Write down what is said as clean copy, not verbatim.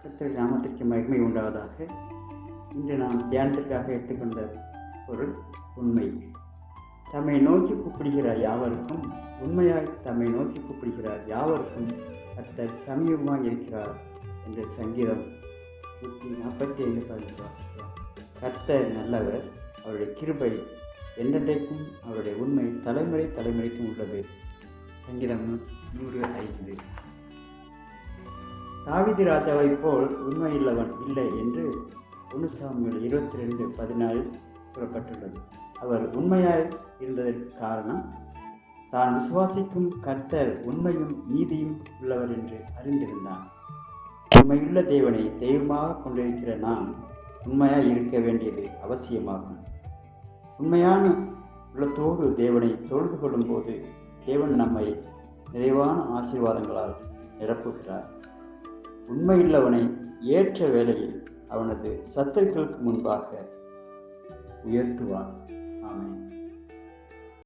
கர்த்தருடைய நாமத்திற்கு மகிமை உண்டாவதாக. இன்று நாம் தியானத்திற்காக எடுத்துக்கொண்ட பொருள் உண்மை. தம்மை நோக்கி கூப்பிடுகிறார் யாவருக்கும், உண்மையாய் தம்மை நோக்கி கூப்பிடுகிறார் யாவருக்கும் கர்த்தர் சமீபமாக இருக்கிறார் என்ற சங்கீதம் 145 கர்த்தர் நல்லவர், அவருடைய கிருபை என்றென்றைக்கும், அவருடைய உண்மை தலைமுறை தலைமுறைக்கும் உள்ளது. சங்கீதம் 105. தாவீது ராஜாவை போல் உண்மையுள்ளவன் இல்லை என்று 1 சாமுவேல் 22:14 கூறப்பட்டுள்ளது. அவர் உண்மையாய் இருந்ததற்கு காரணம், தான் விசுவாசிக்கும் கர்த்தர் உண்மையும் நீதியும் உள்ளவர் என்று அறிந்திருந்தான். உண்மையுள்ள தேவனை தெய்வமாக கொண்டிருக்கிற நாம் உண்மையாய் இருக்க வேண்டியது அவசியமாகும். உண்மையான உள்ளத்தோடு தேவனை தொழுது கொள்ளும் போது தேவன் நம்மை நிறைவான ஆசீர்வாதங்களால் நிரப்புகிறார். உண்மையுள்ளவனை ஏற்ற வேளையில் அவனது சத்துருக்களுக்கு முன்பாக உயர்த்துவார்.